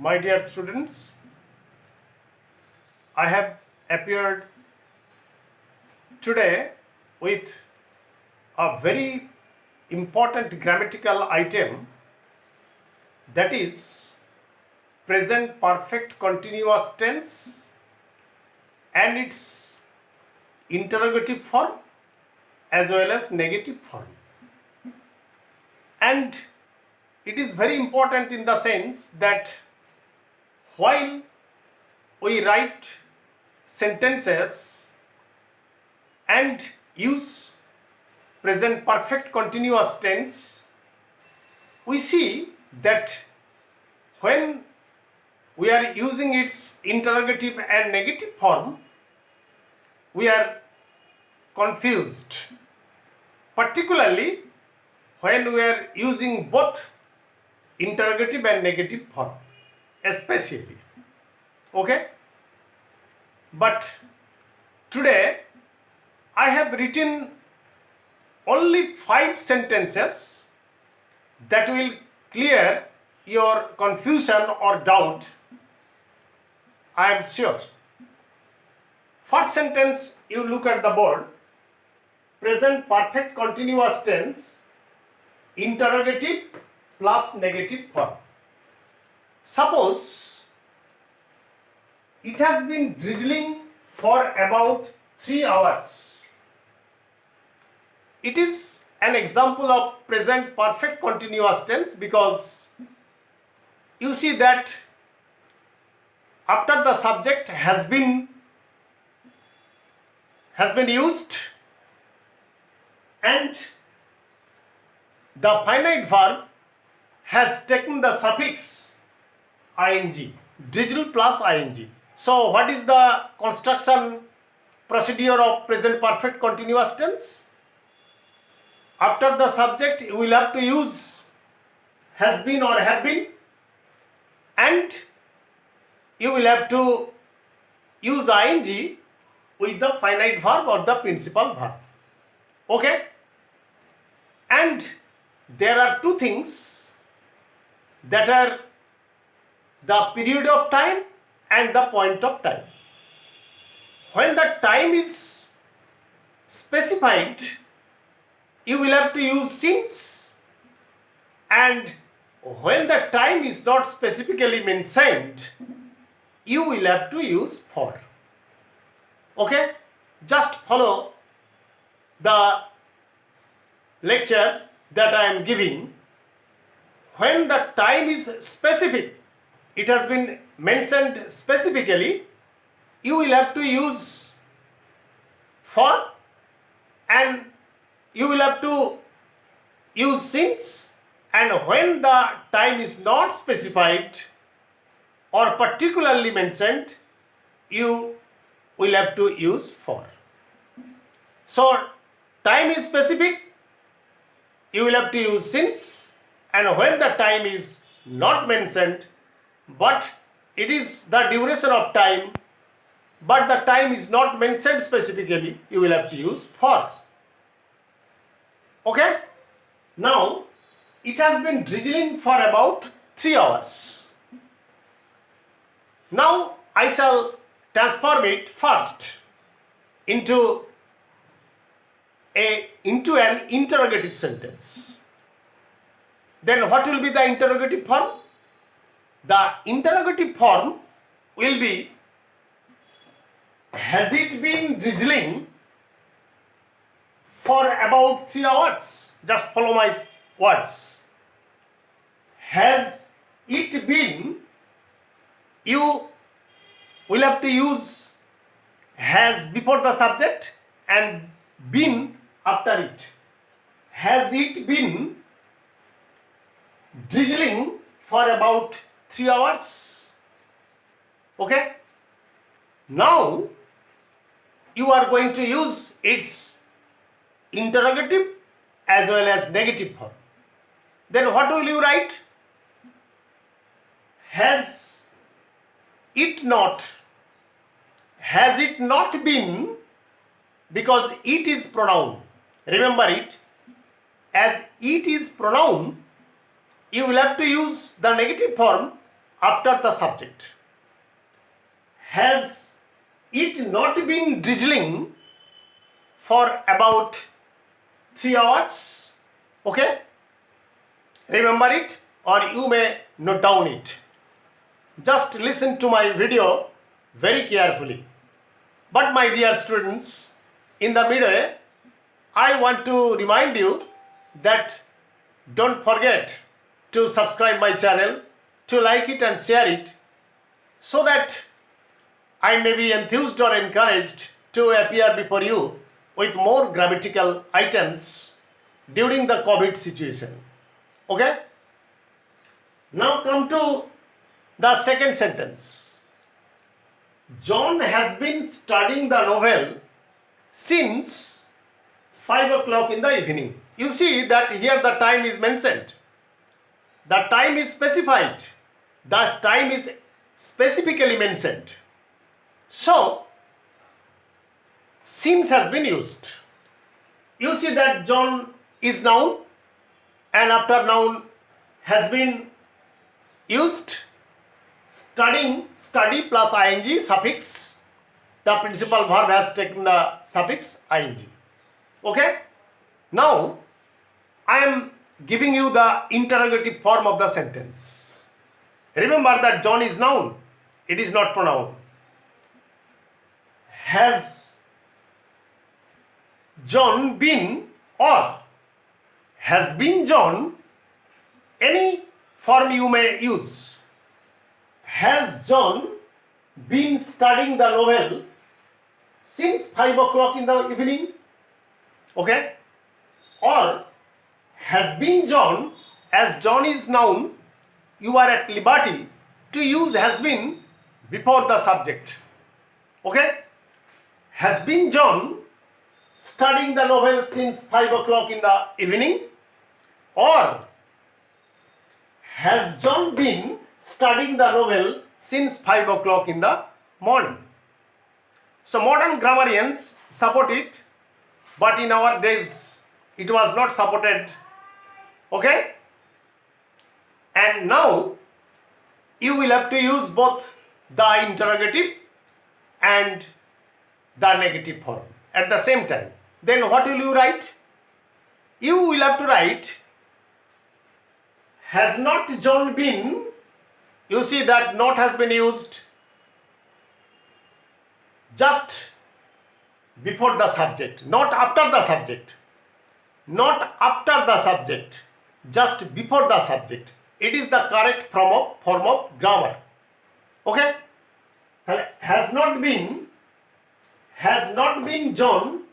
My dear students, I have appeared today with a very important grammatical item, that is present perfect continuous tense and its interrogative form as well as negative form. And it is very important in the sense that while we write sentences and use present perfect continuous tense, we see that when we are using its interrogative and negative form, we are confused, particularly when we are using both interrogative and negative form, especially. Okay? But today I have written only 5 sentences that will clear your confusion or doubt, I am sure. First sentence, you look at the board, present perfect continuous tense, interrogative plus negative form. Suppose it has been drizzling for about 3 hours. It is an example of present perfect continuous tense because you see that after the subject has been used and the finite verb has taken the suffix ing, drizzle plus ing. So what is the construction procedure of present perfect continuous tense? After the subject you will have to use has been or have been, and you will have to use ing with the finite verb or the principal verb. Okay? And there are 2 things that are the period of time and the point of time. When the time is specified, you will have to use since, and when the time is not specifically mentioned, you will have to use for. Okay? Just follow the lecture that I am giving. When the time is specific, it has been mentioned specifically, you will have to use for, and you will have to use since, and when the time is not specified or particularly mentioned, you will have to use for. So time is specific, you will have to use since, and when the time is not mentioned but it is the duration of time but the time is not mentioned specifically, you will have to use for. Okay? Now it has been drizzling for about 3 hours. Now I shall transform it first into an interrogative sentence. Then what will be the interrogative form? The interrogative form will be, has it been drizzling for about 3 hours? Just follow my words. Has it been, you will have to use has before the subject and been after it. Has it been drizzling for about 3 hours? Okay? Now you are going to use its interrogative as well as negative form. Then what will you write? Has it not been, because it is pronoun. Remember it, as it is pronoun, you will have to use the negative form after the subject. Has it not been drizzling for about 3 hours? Okay? Remember it, or you may note down it. Just listen to my video very carefully. But my dear students, in the middle, I want to remind you that don't forget to subscribe my channel, to like it and share it, so that I may be enthused or encouraged to appear before you with more grammatical items during the COVID situation. Okay? Now come to the second sentence. John has been studying the novel since 5 o'clock in the evening. You see that here the time is mentioned. The time is specified. The time is specifically mentioned. So, since has been used. You see that John is noun, and after noun has been used. Study plus ing suffix. The principal verb has taken the suffix ing. Okay? Now, I am giving you the interrogative form of the sentence. Remember that John is noun. It is not pronoun. Has John been, or has been John, any form you may use. Has John been studying the novel since 5 o'clock in the evening? Okay? Or has been John, as John is noun, you are at liberty to use has been before the subject. Okay? Has been John studying the novel since 5 o'clock in the evening? Or has John been studying the novel since 5 o'clock in the morning? So modern grammarians support it, but in our days it was not supported. Okay? And now you will have to use both the interrogative and the negative form at the same time. Then what will you write? You will have to write, has not John been. You see that not has been used just before the subject, not after the subject. Not after the subject, just before the subject. It is the correct form of grammar. Okay? Has not been John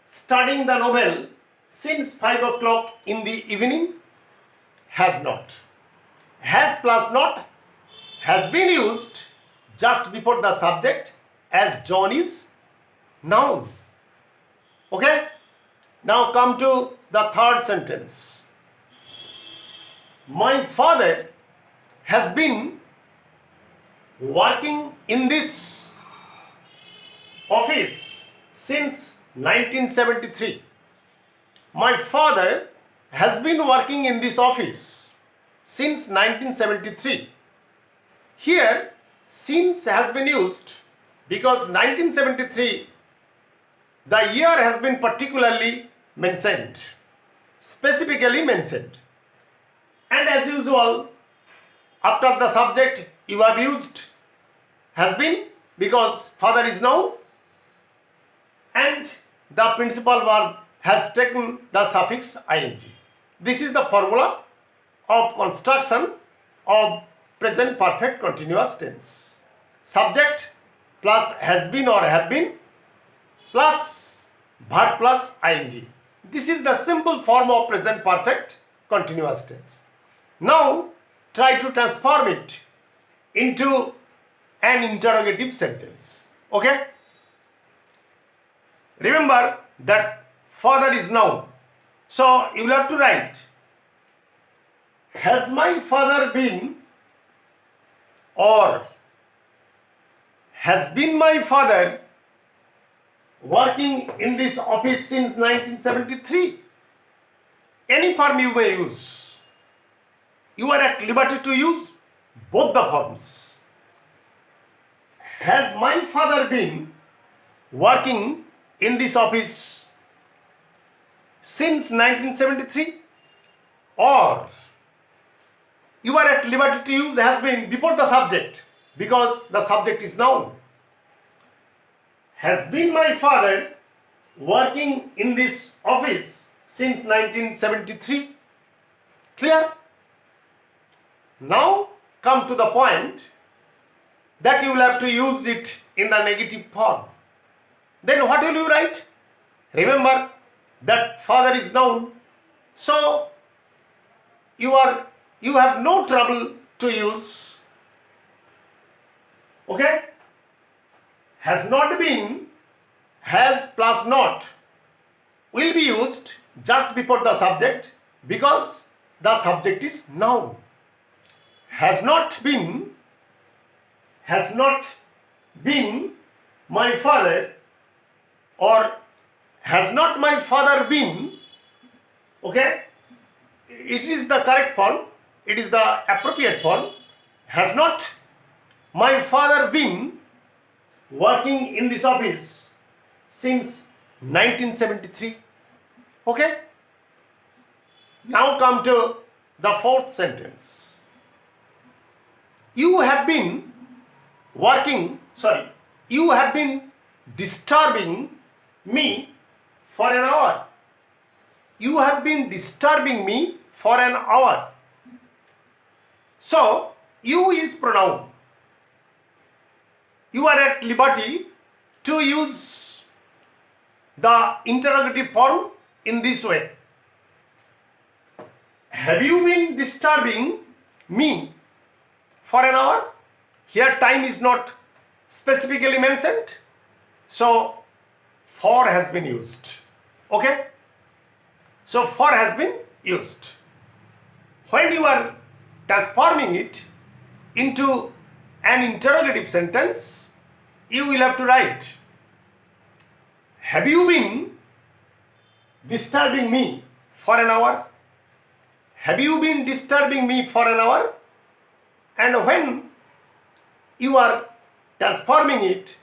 studying the novel since 5 o'clock in the evening? Has not. Has plus not has been used just before the subject, as John is noun. Okay? Now come to the third sentence. My father has been working in this office since 1973. My father has been working in this office since 1973. Here, since has been used because 1973, the year has been particularly mentioned, specifically mentioned. And as usual, after the subject you have used has been because father is noun, and the principal verb has taken the suffix ing. This is the formula of construction of present perfect continuous tense. Subject plus has been or have been plus verb plus ing. This is the simple form of present perfect continuous tense. Now try to transform it into an interrogative sentence. Okay? Remember that father is noun. So you will have to write, has my father been, or has been my father working in this office since 1973? Any form you may use. You are at liberty to use both the forms. Has my father been working in this office since 1973? Or you are at liberty to use has been before the subject because the subject is noun. Has been my father working in this office since 1973? Clear? Now come to the point that you will have to use it in the negative form. Then what will you write? Remember that father is noun. So you have no trouble to use. Okay? Has not been, has plus not will be used just before the subject because the subject is noun. Has not been my father, or has not my father been, okay, it is the correct form, it is the appropriate form. Has not my father been working in this office since 1973? Okay? Now come to the fourth sentence. You have been disturbing me for an hour. You have been disturbing me for an hour. So, you is pronoun. You are at liberty to use the interrogative form in this way. Have you been disturbing me for an hour? Here time is not specifically mentioned. So, for has been used. Okay? So, for has been used. When you are transforming it into an interrogative sentence, you will have to write, have you been disturbing me for an hour? Have you been disturbing me for an hour? And when you are transforming it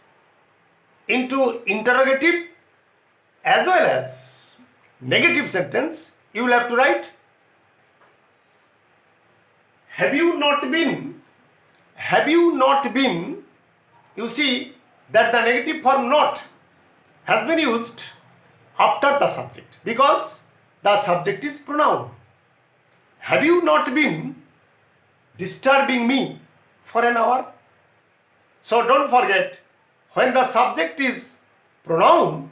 into interrogative as well as negative sentence, you will have to write, have you not been, you see that the negative form not has been used after the subject because the subject is pronoun. Have you not been disturbing me for an hour? So don't forget, when the subject is pronoun,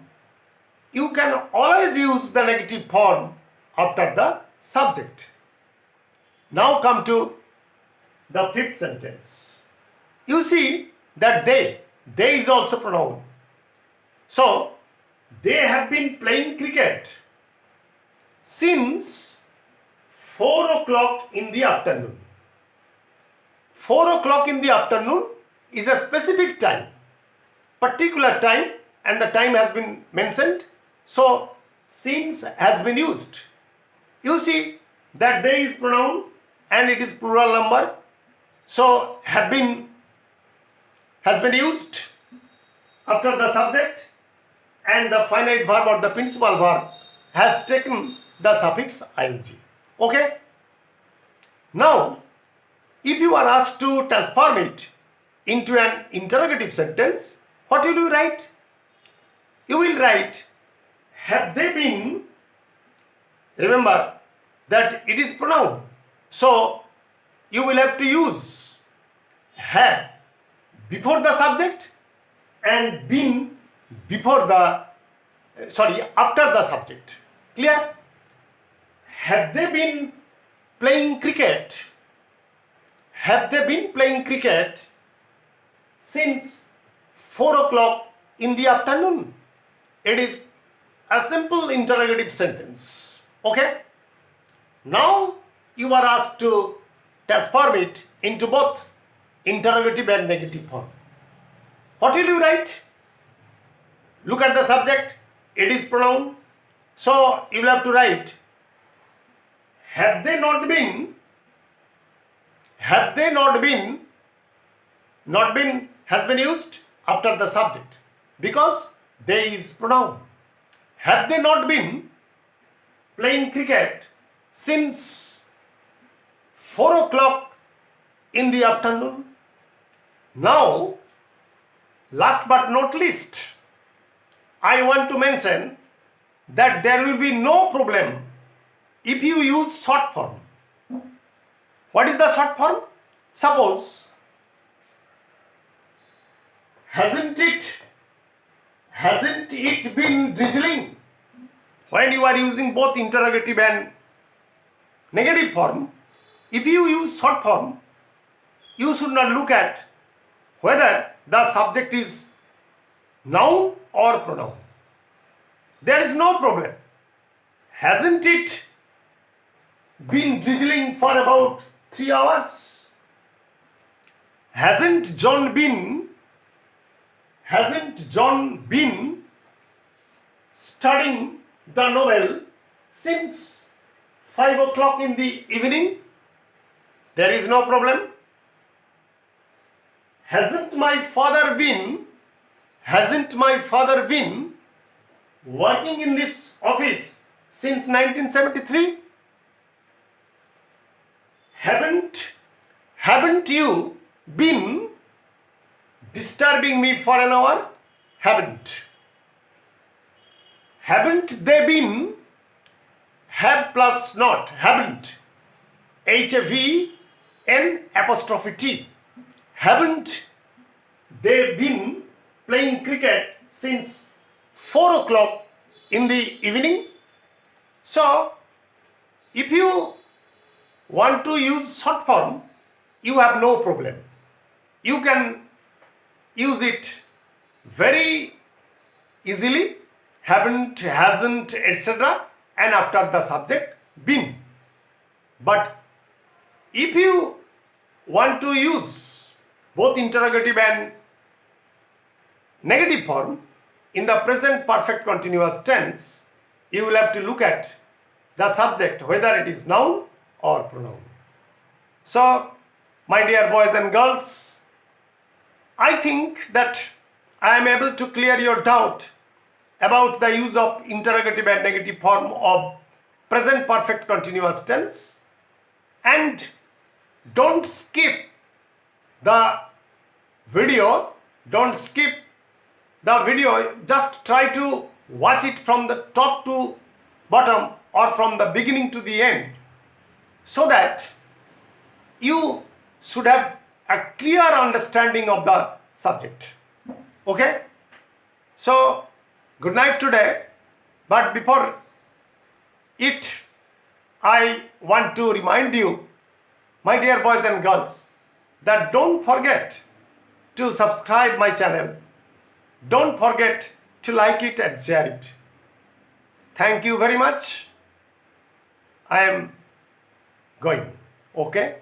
you can always use the negative form after the subject. Now come to the fifth sentence. You see that they is also pronoun. So they have been playing cricket since 4 o'clock in the afternoon. 4 o'clock in the afternoon is a specific time, particular time, and the time has been mentioned. So since has been used. You see that they is pronoun and it is plural number. So have been has been used after the subject, and the finite verb or the principal verb has taken the suffix ing. Okay? Now, if you are asked to transform it into an interrogative sentence, what will you write? You will write, have they been, remember that it is pronoun. So, you will have to use have before the subject and been before the, after the subject. Clear? Have they been playing cricket? Have they been playing cricket since 4 o'clock in the afternoon? It is a simple interrogative sentence. Okay? Now you are asked to transform it into both interrogative and negative form. What will you write? Look at the subject. It is pronoun. So you will have to write, have they not been have they not been has been used after the subject because they is pronoun. Have they not been playing cricket since 4 o'clock in the afternoon? Now, last but not least, I want to mention that there will be no problem if you use short form. What is the short form? Suppose, hasn't it been drizzling? When you are using both interrogative and negative form, if you use short form, you should not look at whether the subject is noun or pronoun. There is no problem. Hasn't it been drizzling for about 3 hours? Hasn't John been studying the novel since 5 o'clock in the evening? There is no problem. Hasn't my father been working in this office since 1973? Haven't you been disturbing me for an hour? Haven't they been, have plus not, haven't, HAVN apostrophe T, haven't they been playing cricket since 4 o'clock in the evening? So, if you want to use short form, you have no problem. You can use it very easily, haven't, hasn't, etc. and after the subject been. But if you want to use both interrogative and negative form in the present perfect continuous tense, you will have to look at the subject, whether it is noun or pronoun. So, my dear boys and girls, I think that I am able to clear your doubt about the use of interrogative and negative form of present perfect continuous tense. And don't skip the video, just try to watch it from the top to bottom or from the beginning to the end, so that you should have a clear understanding of the subject. Okay? So, good night today. But before it, I want to remind you, my dear boys and girls, that don't forget to subscribe my channel. Don't forget to like it and share it. Thank you very much. I am going. Okay?